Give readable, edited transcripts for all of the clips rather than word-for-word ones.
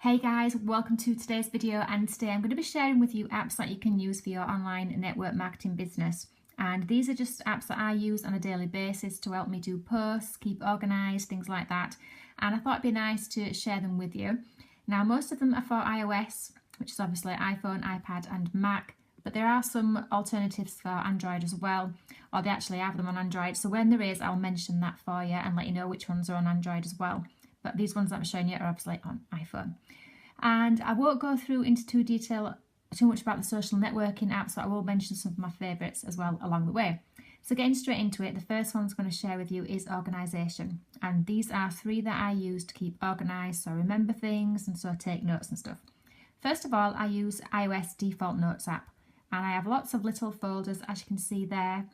Hey guys, welcome to today's video, and today I'm going to be sharing with you apps that you can use for your online network marketing business. And these are just apps that I use on a daily basis to help me do posts, keep organised, things like that. And I thought it'd be nice to share them with you. Now, most of them are for iOS, which is obviously iPhone, iPad and Mac, but there are some alternatives for Android as well, or they actually have them on Android. So when there is, I'll mention that for you and let you know which ones are on Android as well. But these ones that I'm showing you are obviously on iPhone. And I won't go through into too much about the social networking apps, but I will mention some of my favourites as well along the way. So getting straight into it, the first one I'm going to share with you is organisation. And these are three that I use to keep organised, so I remember things and so take notes and stuff. First of all, I use iOS default notes app, and I have lots of little folders, as you can see there.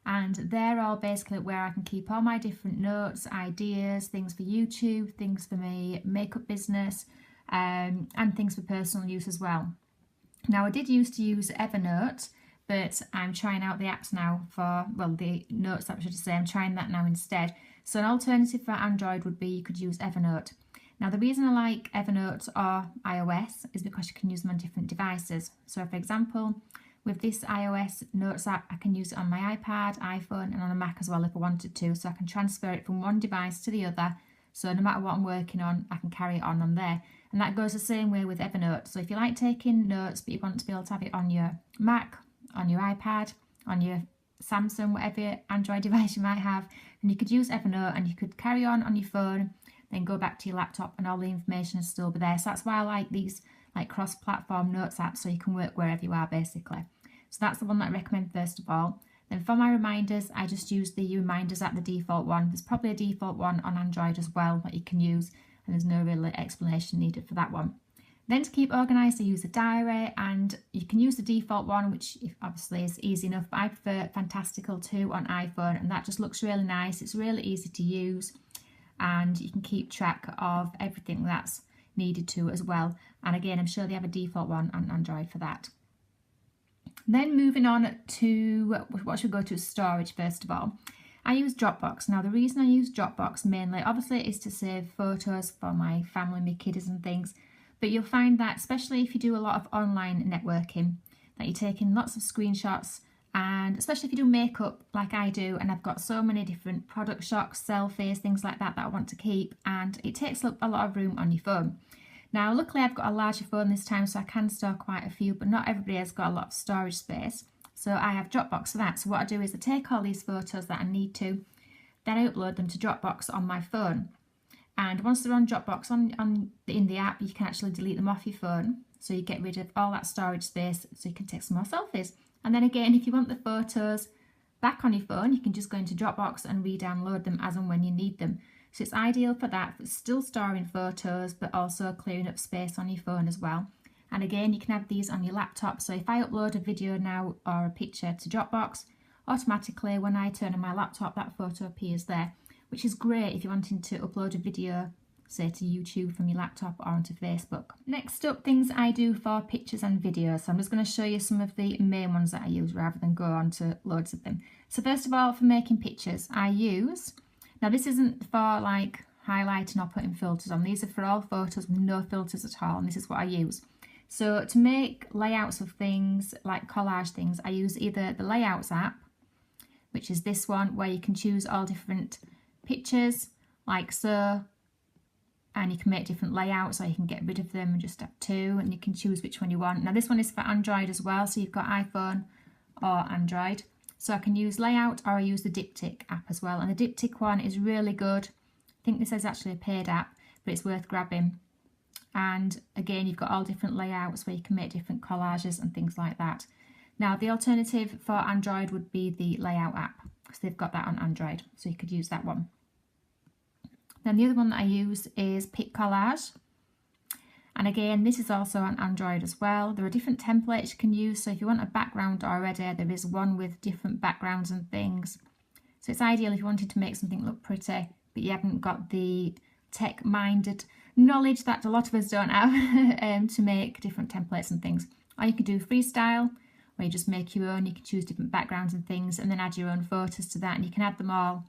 And they're all basically where I can keep all my different notes, ideas, things for YouTube, things for my makeup business, and things for personal use as well. Now, I did used to use Evernote, but I'm trying out the apps now for, well, the notes app, I should say. I'm trying that now instead. So an alternative for Android would be you could use Evernote. Now, the reason I like Evernote or iOS is because you can use them on different devices. So, for example, with this iOS Notes app, I can use it on my iPad, iPhone and on a Mac as well if I wanted to. So I can transfer it from one device to the other. So no matter what I'm working on, I can carry it on there. And that goes the same way with Evernote. So if you like taking notes, but you want to be able to have it on your Mac, on your iPad, on your Samsung, whatever Android device you might have, then you could use Evernote and you could carry on your phone, then go back to your laptop and all the information is still be there. So that's why I like these like cross-platform notes apps, so you can work wherever you are basically. So that's the one that I recommend first of all. Then for my reminders, I just use the reminders app, the default one. There's probably a default one on Android as well that you can use, and there's no real explanation needed for that one. Then to keep organised, I use a diary, and you can use the default one, which obviously is easy enough, but I prefer Fantastical 2 on iPhone, and that just looks really nice. It's really easy to use, and you can keep track of everything that's needed to as well. And again, I'm sure they have a default one on Android for that. Then moving on to what should we go to storage first of all. I use Dropbox. Now the reason I use Dropbox mainly obviously is to save photos for my family, my kiddies and things, but you'll find that especially if you do a lot of online networking, that you're taking lots of screenshots, and especially if you do makeup like I do, and I've got so many different product shots, selfies, things like that I want to keep, and it takes up a lot of room on your phone. Now, luckily I've got a larger phone this time, so I can store quite a few, but not everybody has got a lot of storage space. So I have Dropbox for that. So what I do is I take all these photos that I need to, then I upload them to Dropbox on my phone. And once they're on Dropbox in the app, you can actually delete them off your phone. So you get rid of all that storage space so you can take some more selfies. And then again, if you want the photos back on your phone, you can just go into Dropbox and re-download them as and when you need them. So it's ideal for that, for still storing photos, but also clearing up space on your phone as well. And again, you can have these on your laptop. So if I upload a video now or a picture to Dropbox, automatically when I turn on my laptop, that photo appears there, which is great if you're wanting to upload a video, say to YouTube from your laptop or onto Facebook. Next up, things I do for pictures and videos. So I'm just going to show you some of the main ones that I use rather than go on to loads of them. So first of all, for making pictures, I use, now this isn't for like highlighting or putting filters on, these are for all photos with no filters at all, and this is what I use. So to make layouts of things, like collage things, I use either the Layouts app, which is this one, where you can choose all different pictures, like so, and you can make different layouts, or you can get rid of them and just have two, and you can choose which one you want. Now this one is for Android as well, so you've got iPhone or Android. So I can use Layout, or I use the Diptych app as well, and the Diptych one is really good. I think this is actually a paid app, but it's worth grabbing. And again, you've got all different layouts where you can make different collages and things like that. Now the alternative for Android would be the Layout app, because they've got that on Android, so you could use that one. Then the other one that I use is Pick Collage. And again, this is also on Android as well. There are different templates you can use. So if you want a background already, there is one with different backgrounds and things. So it's ideal if you wanted to make something look pretty, but you haven't got the tech-minded knowledge that a lot of us don't have to make different templates and things. Or you could do freestyle, where you just make your own. You can choose different backgrounds and things, and then add your own photos to that, and you can add them all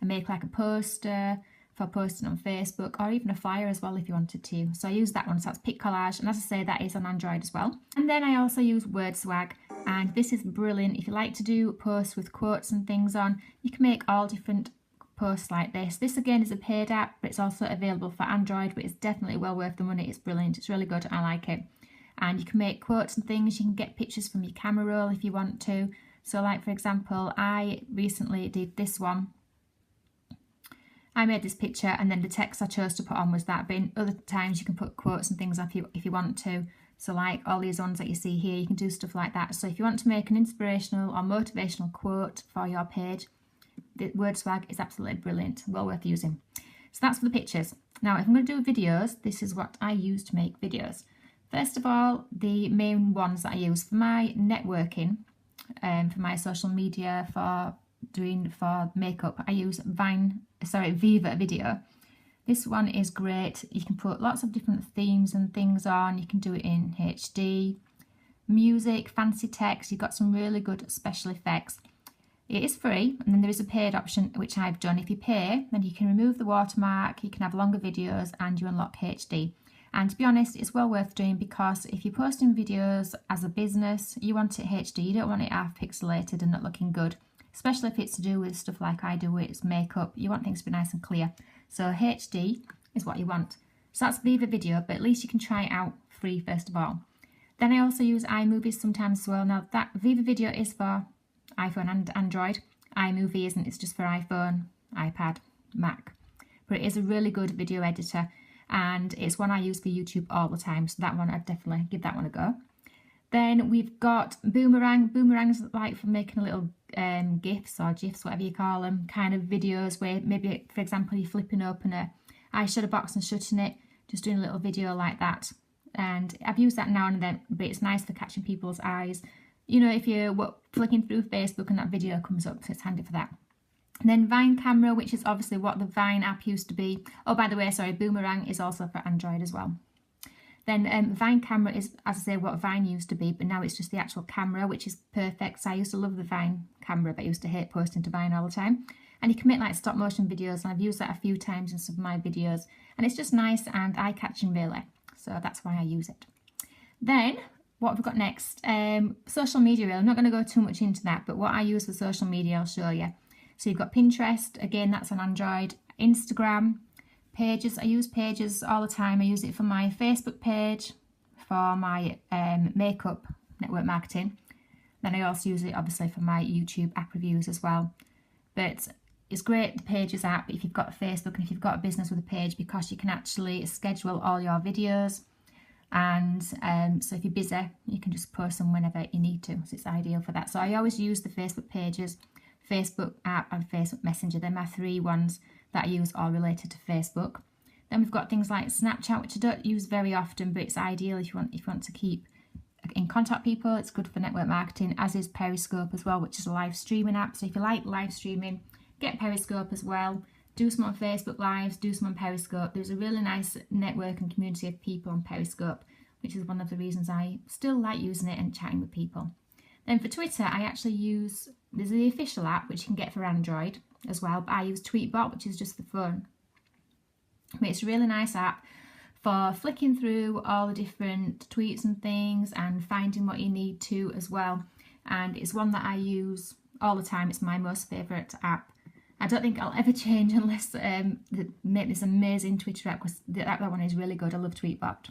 and make like a poster, for posting on Facebook, or even a flyer as well if you wanted to. So I use that one. So that's Pic Collage, and as I say, that is on Android as well. And then I also use WordSwag, and this is brilliant. If you like to do posts with quotes and things on, you can make all different posts like this. This again is a paid app, but it's also available for Android, but it's definitely well worth the money. It's brilliant. It's really good. I like it. And you can make quotes and things. You can get pictures from your camera roll if you want to. So like, for example, I recently did this one. I made this picture, and then the text I chose to put on was that, but in other times you can put quotes and things up if you want to. So like all these ones that you see here, you can do stuff like that. So if you want to make an inspirational or motivational quote for your page, the WordSwag is absolutely brilliant, well worth using. So that's for the pictures. Now if I'm going to do videos, this is what I use to make videos. First of all, the main ones that I use for my networking, for my social media, for makeup, I use Viva Video. This one is great. You can put lots of different themes and things on. You can do it in HD, music, fancy text. You've got some really good special effects. It is free, and then there is a paid option, which I've done. If you pay, then you can remove the watermark, you can have longer videos, and you unlock HD. And to be honest, it's well worth doing, because if you're posting videos as a business, you want it HD. You don't want it half pixelated and not looking good, especially if it's to do with stuff like I do, it's makeup. You want things to be nice and clear. So HD is what you want. So that's Viva Video, but at least you can try it out free first of all. Then I also use iMovie sometimes as well. Now that Viva Video is for iPhone and Android. iMovie isn't, it's just for iPhone, iPad, Mac. But it is a really good video editor, and it's one I use for YouTube all the time. So that one, I'd definitely give that one a go. Then we've got Boomerang. Boomerang's like for making a little GIFs or GIFs, whatever you call them, kind of videos where maybe, for example, you're flipping open a eyeshadow box and shutting it, just doing a little video like that. And I've used that now and then, but it's nice for catching people's eyes. You know, if you're flicking through Facebook and that video comes up, so it's handy for that. And then Vine Camera, which is obviously what the Vine app used to be. Oh, by the way, sorry, Boomerang is also for Android as well. Then Vine Camera is, as I say, what Vine used to be, but now it's just the actual camera, which is perfect. So I used to love the Vine camera, but I used to hate posting to Vine all the time. And you can make like stop motion videos, and I've used that a few times in some of my videos. And it's just nice and eye-catching really. So that's why I use it. Then, what have we got next? Social media really. I'm not going to go too much into that, but what I use for social media, I'll show you. So you've got Pinterest, again, that's on Android. Instagram. Pages, I use Pages all the time. I use it for my Facebook page, for my makeup network marketing. Then I also use it obviously for my YouTube app reviews as well. But it's great, the Pages app, if you've got Facebook and if you've got a business with a page, because you can actually schedule all your videos. And so if you're busy, you can just post them whenever you need to. So it's ideal for that. So I always use the Facebook Pages, Facebook app and Facebook Messenger. They're my three ones that I use, all related to Facebook. Then we've got things like Snapchat, which I don't use very often, but it's ideal if you want to keep in contact with people. It's good for network marketing, as is Periscope as well, which is a live streaming app. So if you like live streaming, get Periscope as well. Do some on Facebook Lives, do some on Periscope. There's a really nice network and community of people on Periscope, which is one of the reasons I still like using it and chatting with people. Then for Twitter, I actually use, there's the official app, which you can get for Android as well, but I use Tweetbot, which is just the phone. But it's a really nice app for flicking through all the different tweets and things and finding what you need to as well. And it's one that I use all the time. It's my most favourite app. I don't think I'll ever change unless they make this amazing Twitter app, because that one is really good. I love Tweetbot.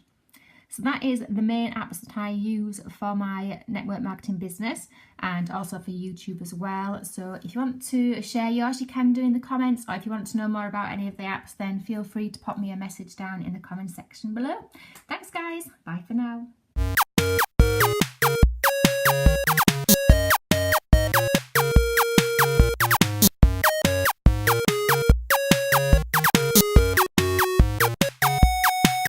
So that is the main apps that I use for my network marketing business, and also for YouTube as well. So if you want to share yours, you can do in the comments, or if you want to know more about any of the apps, then feel free to pop me a message down in the comment section below. Thanks guys, bye for now.